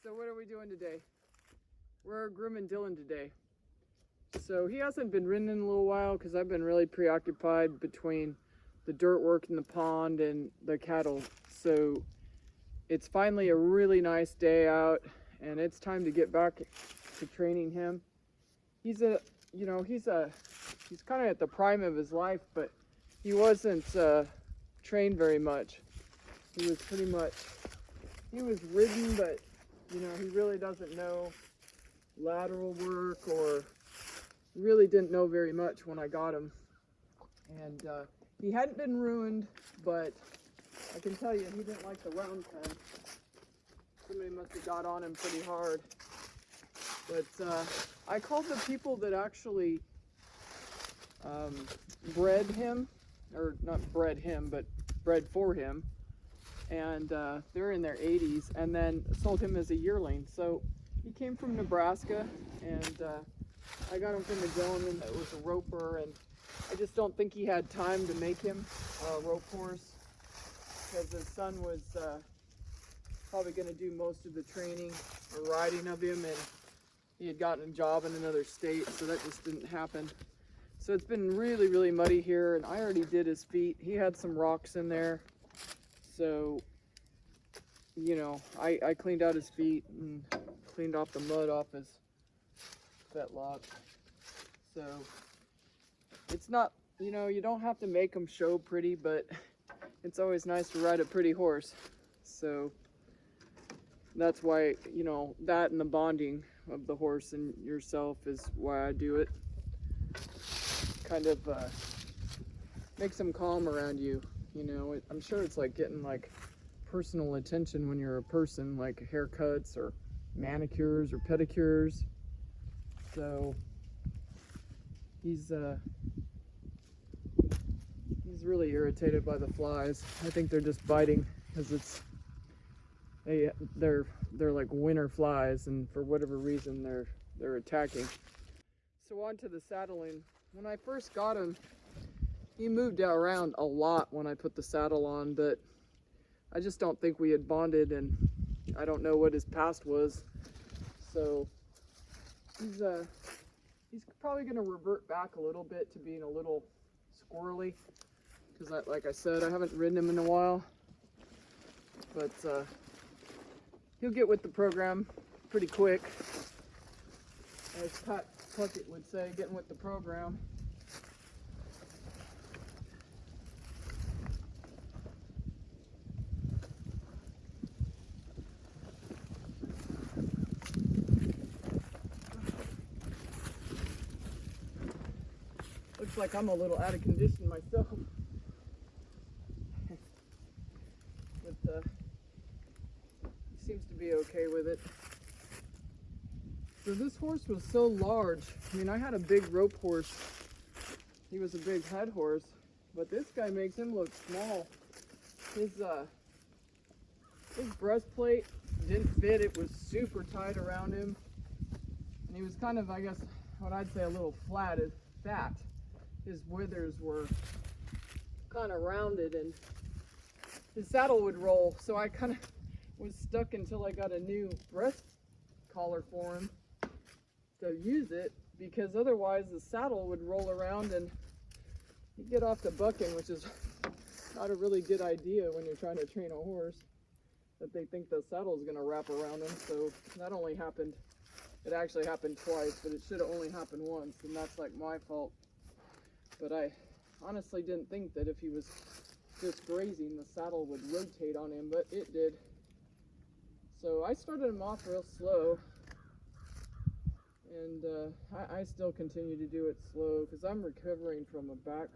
So what are we doing today? We're grooming Dillion today. So he hasn't been ridden in a little while because I've been really preoccupied between the dirt work in the pond and the cattle. So it's finally a really nice day out and it's time to get back to training him. He's kind of at the prime of his life, but he wasn't trained very much. He was ridden, but he really doesn't know lateral work, or really didn't know very much when I got him. And he hadn't been ruined, but I can tell you he didn't like the round pen. Somebody must have got on him pretty hard. But I called the people that actually bred him, or not bred him, but bred for him. And they're in their 80s, and then sold him as a yearling. So he came from Nebraska, and I got him from a gentleman that was a roper, and I just don't think he had time to make him a rope horse because his son was probably going to do most of the training or riding of him, and he had gotten a job in another state, so that just didn't happen. So it's been really, really muddy here, and I already did his feet. He had some rocks in there. So, I cleaned out his feet and cleaned off the mud off his fetlock. So, it's not, you don't have to make them show pretty, but it's always nice to ride a pretty horse. So, that's why, that and the bonding of the horse and yourself is why I do it. Kind of makes them calm around you. I'm sure it's like getting personal attention when you're a person, like haircuts or manicures or pedicures. So he's really irritated by the flies. I think they're just biting because they're like winter flies, and for whatever reason they're attacking. So on to the saddling. When I first got him, he moved around a lot when I put the saddle on, but I just don't think we had bonded, and I don't know what his past was. So he's probably going to revert back a little bit to being a little squirrely, because like I said, I haven't ridden him in a while. But he'll get with the program pretty quick. As Pat Puckett would say, getting with the program. Looks like I'm a little out of condition myself. But he seems to be okay with it. So this horse was so large. I mean, I had a big rope horse. He was a big head horse, but this guy makes him look small. His breastplate didn't fit. It was super tight around him. And he was kind of, I guess, what I'd say a little fat, is fat. His withers were kind of rounded, and his saddle would roll. So I kind of was stuck until I got a new breast collar for him to use it, because otherwise the saddle would roll around and he'd get off to bucking, which is not a really good idea when you're trying to train a horse, that they think the saddle is going to wrap around them. So that only happened, it actually happened twice, but it should have only happened once, and that's like my fault. But I honestly didn't think that if he was just grazing, the saddle would rotate on him, but it did. So I started him off real slow, and I still continue to do it slow because I'm recovering from a back.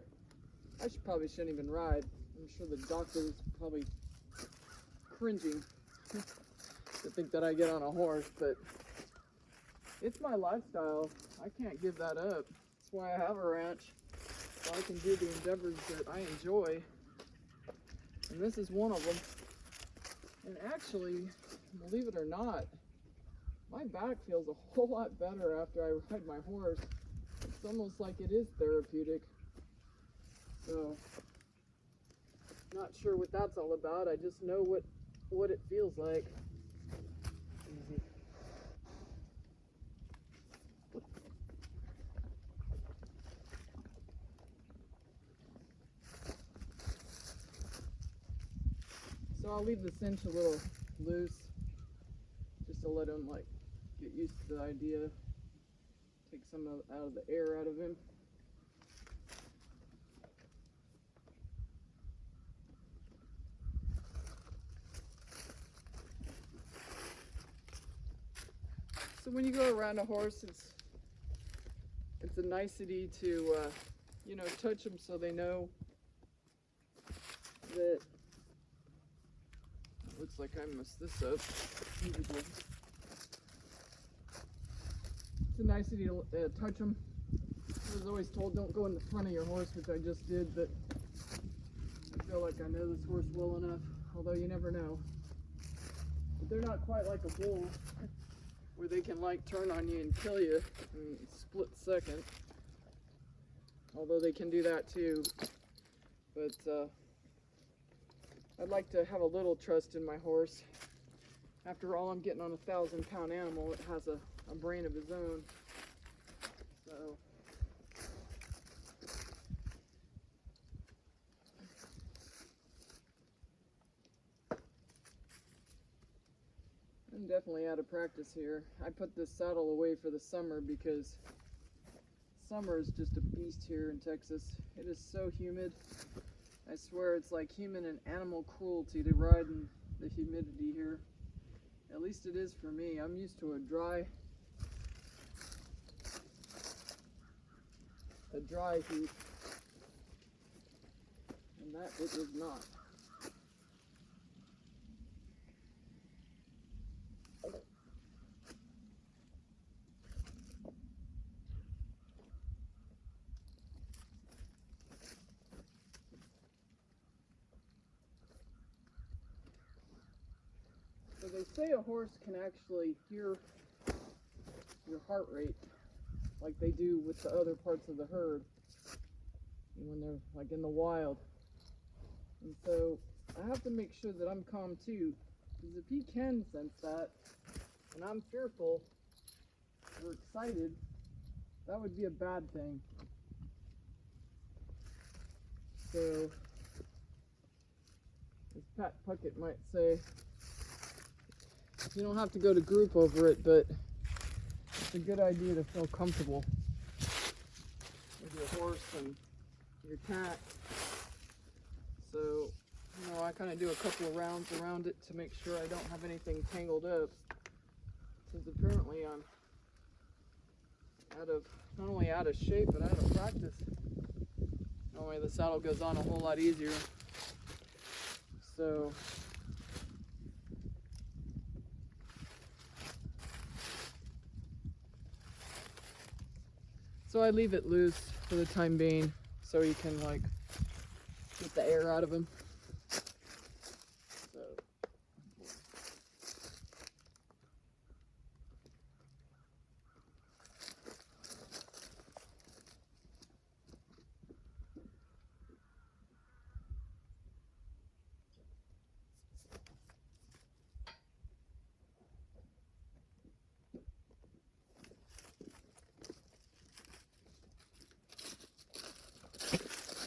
I probably shouldn't even ride. I'm sure the doctor's probably cringing to think that I get on a horse, but it's my lifestyle. I can't give that up. That's why I have a ranch, so I can do the endeavors that I enjoy, and this is one of them. And actually, believe it or not, my back feels a whole lot better after I ride my horse. It's almost like it is therapeutic. So, not sure what that's all about. I just know what it feels like. Easy. So I'll leave the cinch a little loose, just to let him like get used to the idea, take some out of the air out of him. So when you go around a horse, it's a nicety to you know, touch them so they know that. Looks like I messed this up. It's a nicety to touch them. I was always told don't go in the front of your horse, which I just did, but I feel like I know this horse well enough, although you never know. But they're not quite like a bull, where they can like turn on you and kill you in a split second. Although they can do that too. But I'd like to have a little trust in my horse. After all, I'm getting on a 1,000-pound animal. It has a brain of his own. So I'm definitely out of practice here. I put this saddle away for the summer because summer is just a beast here in Texas. It is so humid. I swear it's like human and animal cruelty to ride in the humidity here. At least it is for me. I'm used to a dry heat, and that it is not. So they say a horse can actually hear your heart rate like they do with the other parts of the herd when they're like in the wild. And so I have to make sure that I'm calm too, because if he can sense that and I'm fearful or excited, that would be a bad thing. So as Pat Puckett might say, you don't have to go to group over it, but it's a good idea to feel comfortable with your horse and your cat. So, you know, I kind of do a couple of rounds around it to make sure I don't have anything tangled up, since apparently I'm not only out of shape, but out of practice. Normally the saddle goes on a whole lot easier. So I leave it loose for the time being, so you can like get the air out of him.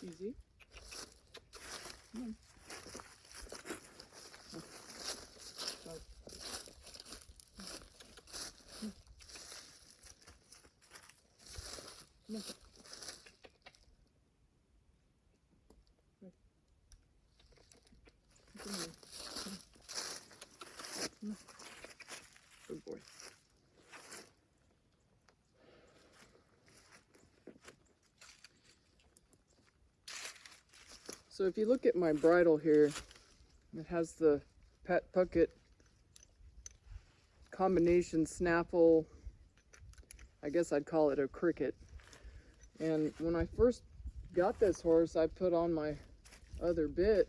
Easy. Come on. Come on. Good boy. So if you look at my bridle here, it has the Pat Puckett combination snaffle. I guess I'd call it a cricket. And when I first got this horse, I put on my other bit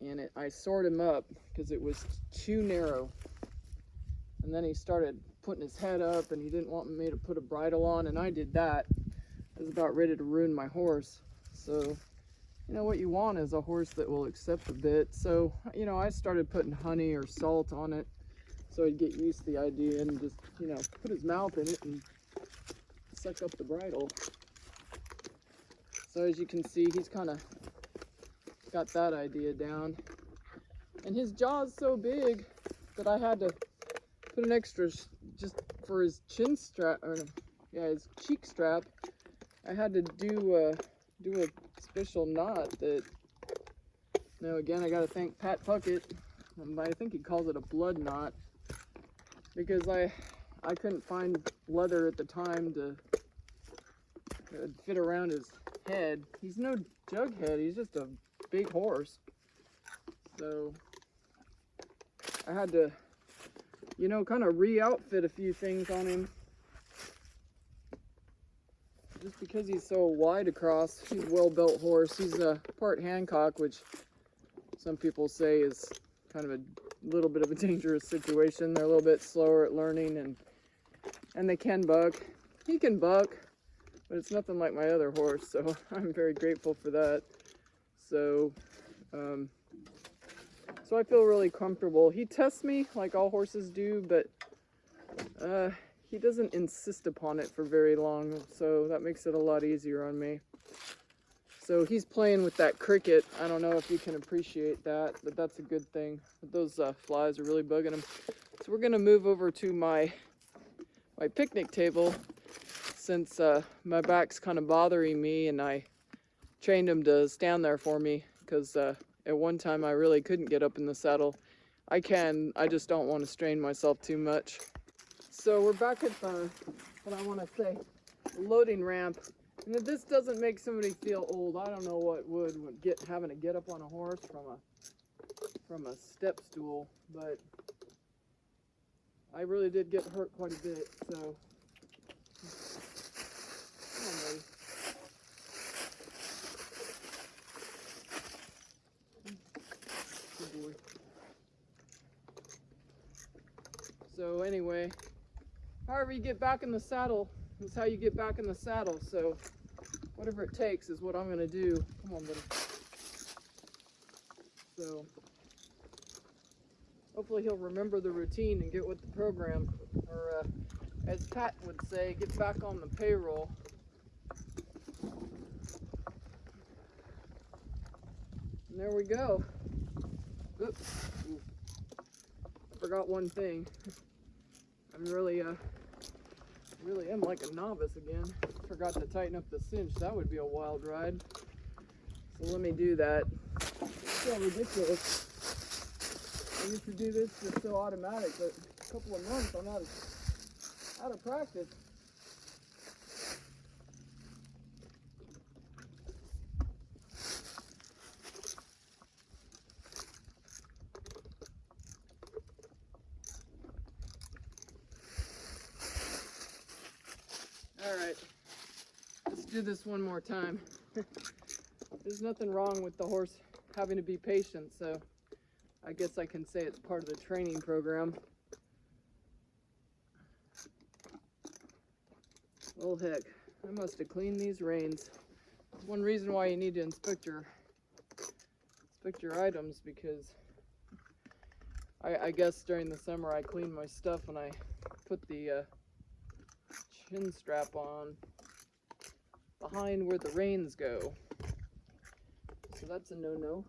and I soared him up because it was too narrow. And then he started putting his head up and he didn't want me to put a bridle on, and I did that. I was about ready to ruin my horse. So, you know, what you want is a horse that will accept the bit. So, you know, I started putting honey or salt on it so he'd get used to the idea and just, you know, put his mouth in it and suck up the bridle. So as you can see, he's kind of got that idea down. And his jaw's so big that I had to put an extra, just for his chin strap, or yeah, his cheek strap, I had to do a special knot that, now again, I gotta thank Pat Puckett. I think he calls it a blood knot, because I couldn't find leather at the time to fit around his head. He's no jughead, he's just a big horse. So I had to, you know, kind of re-outfit a few things on him. Just because he's so wide across. He's a well-built horse. He's a part Hancock, which some people say is kind of a little bit of a dangerous situation. They're a little bit slower at learning, and they can buck. He can buck, but it's nothing like my other horse, so I'm very grateful for that. So, so I feel really comfortable. He tests me like all horses do, but he doesn't insist upon it for very long, so that makes it a lot easier on me. So he's playing with that cricket. I don't know if you can appreciate that, but that's a good thing. But those flies are really bugging him. So we're gonna move over to my picnic table, since my back's kind of bothering me, and I trained him to stand there for me, because at one time I really couldn't get up in the saddle. I just don't want to strain myself too much. So we're back at the, what I want to say, loading ramp. And if this doesn't make somebody feel old, I don't know what would having to get up on a horse from a step stool. But I really did get hurt quite a bit, so come on, buddy. Good boy. So anyway, however you get back in the saddle is how you get back in the saddle. So whatever it takes is what I'm gonna do. Come on, buddy. So hopefully he'll remember the routine and get with the program, or as Pat would say, get back on the payroll. And there we go. Oops. Ooh. I forgot one thing. I'm really am like a novice again. Forgot to tighten up the cinch. That would be a wild ride. So let me do that. It's so ridiculous. I used to do this just so automatic, but a couple of months I'm out of practice. Alright, let's do this one more time. There's nothing wrong with the horse having to be patient, so I guess I can say it's part of the training program. Well, heck, I must have cleaned these reins. That's one reason why you need to inspect your items, because I guess during the summer I cleaned my stuff and I put the chin strap on behind where the reins go. So that's a no-no.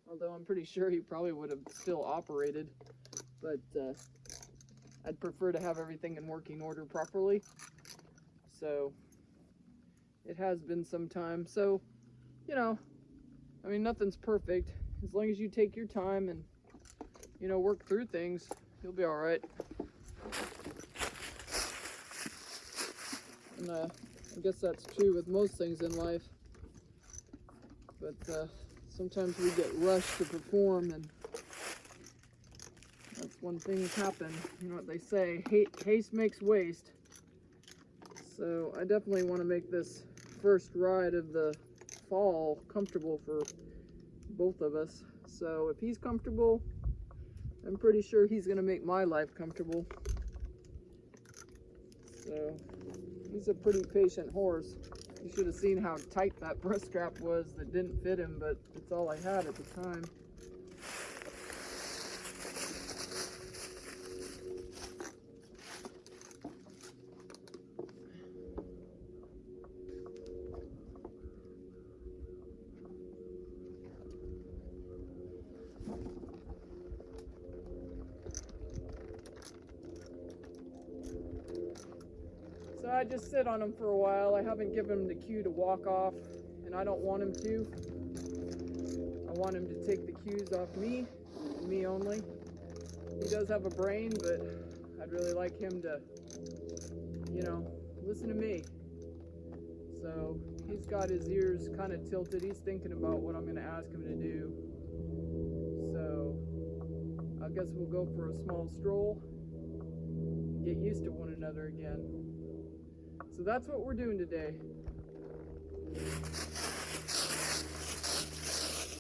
Although I'm pretty sure he probably would have still operated, but I'd prefer to have everything in working order properly. So it has been some time. So, you know, I mean, nothing's perfect. As long as you take your time and, you know, work through things, you'll be all right. And I guess that's true with most things in life. But sometimes we get rushed to perform, and that's when things happen. You know what they say, haste makes waste. So I definitely want to make this first ride of the fall comfortable for both of us. So if he's comfortable, I'm pretty sure he's going to make my life comfortable. So he's a pretty patient horse. You should have seen how tight that breast strap was that didn't fit him, but it's all I had at the time. I just sit on him for a while. I haven't given him the cue to walk off, and I don't want him to. I want him to take the cues off me, and me only. He does have a brain, but I'd really like him to, you know, listen to me. So he's got his ears kind of tilted. He's thinking about what I'm going to ask him to do. So I guess we'll go for a small stroll, get used to one another again. So that's what we're doing today.